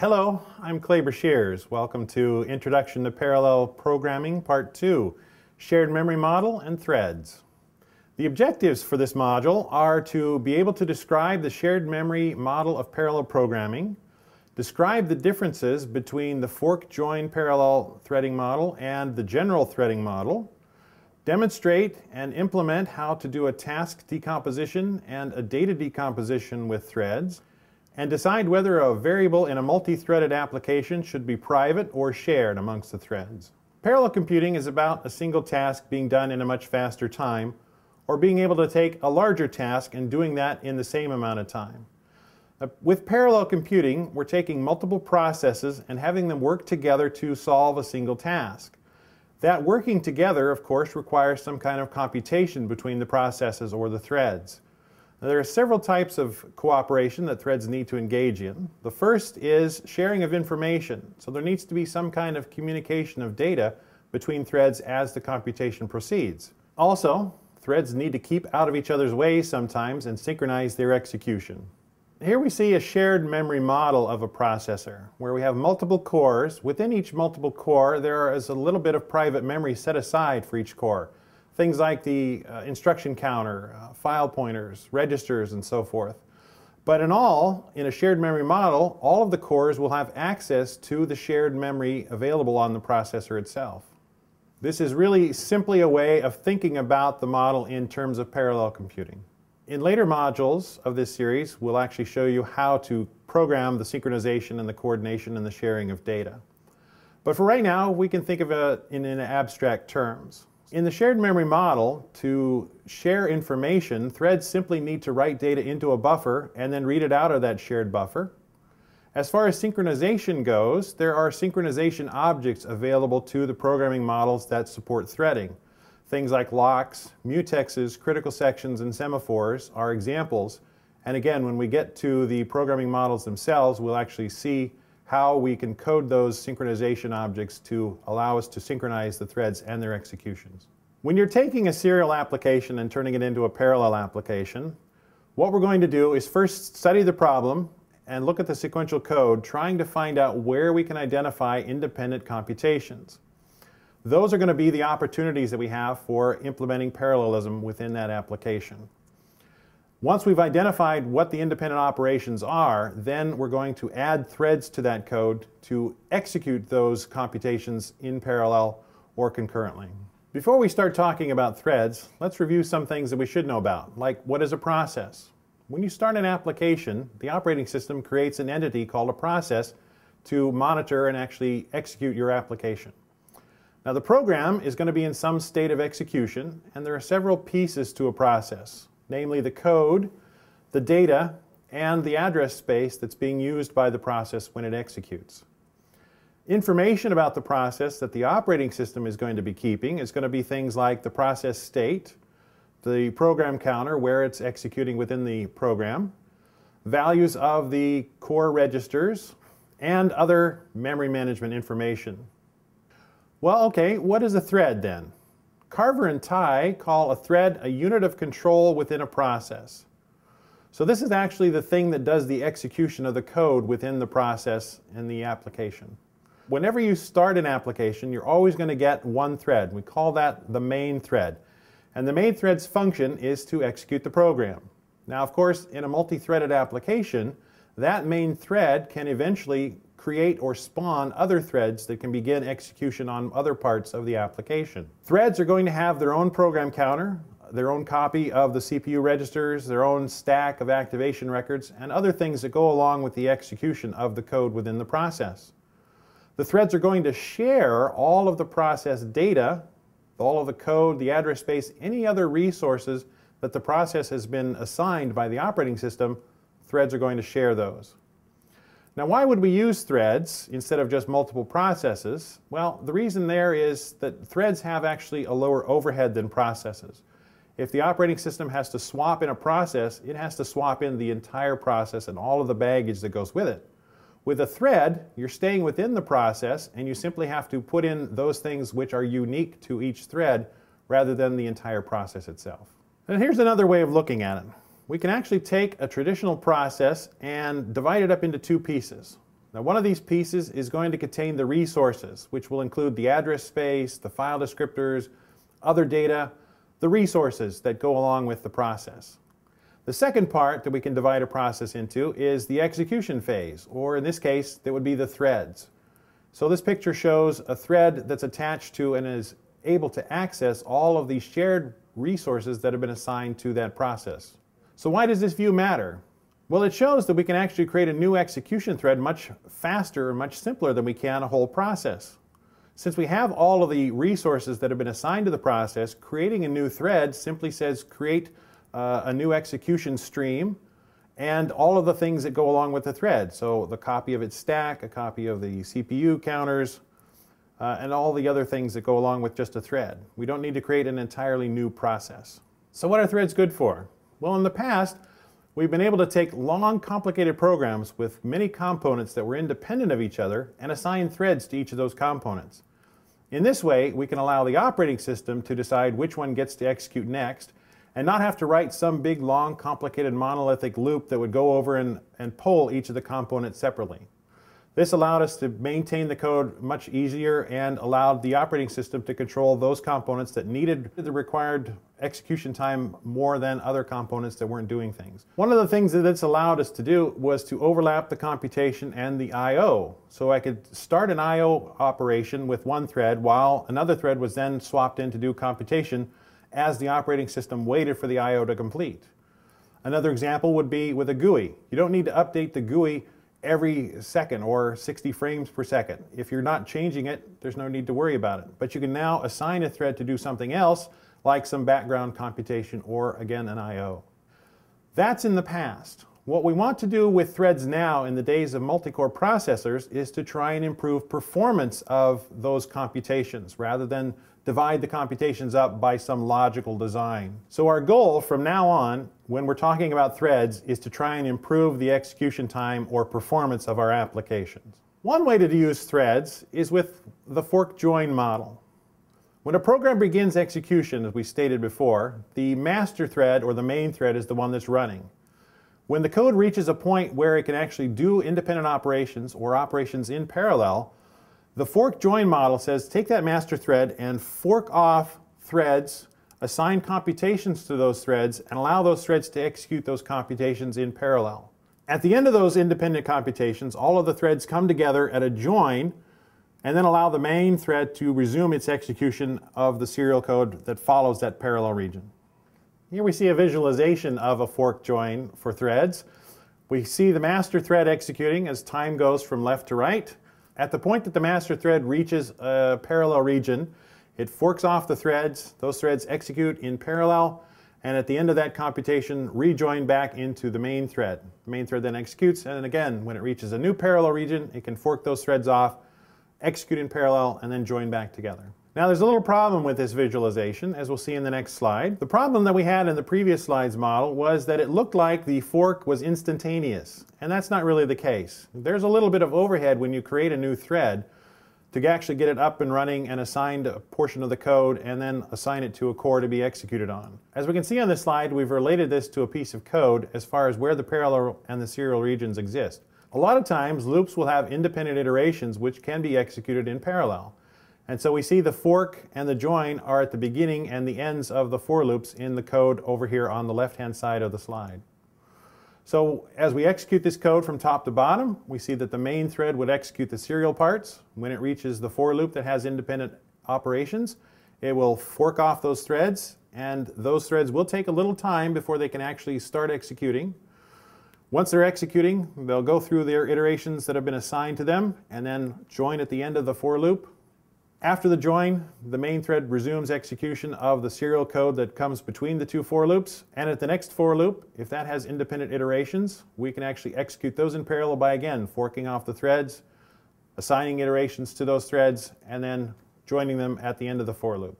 Hello, I'm Clay Shears. Welcome to Introduction to Parallel Programming, Part 2, Shared Memory Model and Threads. The objectives for this module are to be able to describe the shared memory model of parallel programming, describe the differences between the fork-join parallel threading model and the general threading model, demonstrate and implement how to do a task decomposition and a data decomposition with threads, and decide whether a variable in a multi-threaded application should be private or shared amongst the threads. Parallel computing is about a single task being done in a much faster time, or being able to take a larger task and doing that in the same amount of time. With parallel computing, we're taking multiple processes and having them work together to solve a single task. That working together, of course, requires some kind of computation between the processes or the threads. There are several types of cooperation that threads need to engage in. The first is sharing of information. So there needs to be some kind of communication of data between threads as the computation proceeds. Also, threads need to keep out of each other's way sometimes and synchronize their execution. Here we see a shared memory model of a processor where we have multiple cores. Within each multiple core there is a little bit of private memory set aside for each core. Things like the instruction counter, file pointers, registers, and so forth. But in a shared memory model, all of the cores will have access to the shared memory available on the processor itself. This is really simply a way of thinking about the model in terms of parallel computing. In later modules of this series, we'll actually show you how to program the synchronization and the coordination and the sharing of data. But for right now, we can think of it in abstract terms. In the shared memory model, to share information, threads simply need to write data into a buffer and then read it out of that shared buffer. As far as synchronization goes, there are synchronization objects available to the programming models that support threading. Things like locks, mutexes, critical sections, and semaphores are examples. And again, when we get to the programming models themselves, we'll actually see how we can code those synchronization objects to allow us to synchronize the threads and their executions. When you're taking a serial application and turning it into a parallel application, what we're going to do is first study the problem and look at the sequential code, trying to find out where we can identify independent computations. Those are going to be the opportunities that we have for implementing parallelism within that application. Once we've identified what the independent operations are, then we're going to add threads to that code to execute those computations in parallel or concurrently. Before we start talking about threads, let's review some things that we should know about, like what is a process? When you start an application, the operating system creates an entity called a process to monitor and actually execute your application. Now the program is going to be in some state of execution, and there are several pieces to a process. Namely the code, the data, and the address space that's being used by the process when it executes. Information about the process that the operating system is going to be keeping is going to be things like the process state, the program counter where it's executing within the program, values of the core registers, and other memory management information. Well, okay, what is a thread then? Carver and Ty call a thread a unit of control within a process. So this is actually the thing that does the execution of the code within the process and the application. Whenever you start an application, you're always going to get one thread. We call that the main thread. And the main thread's function is to execute the program. Now, of course, in a multi-threaded application, that main thread can eventually create or spawn other threads that can begin execution on other parts of the application. Threads are going to have their own program counter, their own copy of the CPU registers, their own stack of activation records, and other things that go along with the execution of the code within the process. The threads are going to share all of the process data, all of the code, the address space, any other resources that the process has been assigned by the operating system. Threads are going to share those. Now, why would we use threads instead of just multiple processes? Well, the reason there is that threads have actually a lower overhead than processes. If the operating system has to swap in a process, it has to swap in the entire process and all of the baggage that goes with it. With a thread, you're staying within the process and you simply have to put in those things which are unique to each thread rather than the entire process itself. And here's another way of looking at it. We can actually take a traditional process and divide it up into two pieces. Now, one of these pieces is going to contain the resources, which will include the address space, the file descriptors, other data, the resources that go along with the process. The second part that we can divide a process into is the execution phase, or in this case, that would be the threads. So this picture shows a thread that's attached to and is able to access all of these shared resources that have been assigned to that process. So why does this view matter? Well, it shows that we can actually create a new execution thread much faster and much simpler than we can a whole process. Since we have all of the resources that have been assigned to the process, creating a new thread simply says create a new execution stream and all of the things that go along with the thread. So the copy of its stack, a copy of the CPU counters, and all the other things that go along with just a thread. We don't need to create an entirely new process. So what are threads good for? Well, in the past, we've been able to take long, complicated programs with many components that were independent of each other and assign threads to each of those components. In this way, we can allow the operating system to decide which one gets to execute next and not have to write some big, long, complicated monolithic loop that would go over and pull each of the components separately. This allowed us to maintain the code much easier and allowed the operating system to control those components that needed the required execution time more than other components that weren't doing things. One of the things that this allowed us to do was to overlap the computation and the I/O. So I could start an I/O operation with one thread while another thread was then swapped in to do computation as the operating system waited for the I/O to complete. Another example would be with a GUI. You don't need to update the GUI every second or 60 frames per second. If you're not changing it, there's no need to worry about it. But you can now assign a thread to do something else, like some background computation or, again, an I/O. That's in the past. What we want to do with threads now in the days of multi-core processors is to try and improve performance of those computations rather than divide the computations up by some logical design. So our goal from now on, when we're talking about threads, is to try and improve the execution time or performance of our applications. One way to use threads is with the fork join model. When a program begins execution, as we stated before, the master thread or the main thread is the one that's running. When the code reaches a point where it can actually do independent operations or operations in parallel, the fork join model says take that master thread and fork off threads, assign computations to those threads, and allow those threads to execute those computations in parallel. At the end of those independent computations, all of the threads come together at a join and then allow the main thread to resume its execution of the serial code that follows that parallel region. Here we see a visualization of a fork join for threads. We see the master thread executing as time goes from left to right. At the point that the master thread reaches a parallel region, it forks off the threads. Those threads execute in parallel, and at the end of that computation, rejoin back into the main thread. The main thread then executes, and then again, when it reaches a new parallel region, it can fork those threads off, execute in parallel, and then join back together. Now there's a little problem with this visualization, as we'll see in the next slide. The problem that we had in the previous slide's model was that it looked like the fork was instantaneous, and that's not really the case. There's a little bit of overhead when you create a new thread to actually get it up and running and assign a portion of the code and then assign it to a core to be executed on. As we can see on this slide, we've related this to a piece of code as far as where the parallel and the serial regions exist. A lot of times, loops will have independent iterations which can be executed in parallel. And so we see the fork and the join are at the beginning and the ends of the for loops in the code over here on the left-hand side of the slide. So as we execute this code from top to bottom, we see that the main thread would execute the serial parts. When it reaches the for loop that has independent operations, it will fork off those threads, and those threads will take a little time before they can actually start executing. Once they're executing, they'll go through their iterations that have been assigned to them and then join at the end of the for loop. After the join, the main thread resumes execution of the serial code that comes between the two for loops. And at the next for loop, if that has independent iterations, we can actually execute those in parallel by, again, forking off the threads, assigning iterations to those threads, and then joining them at the end of the for loop.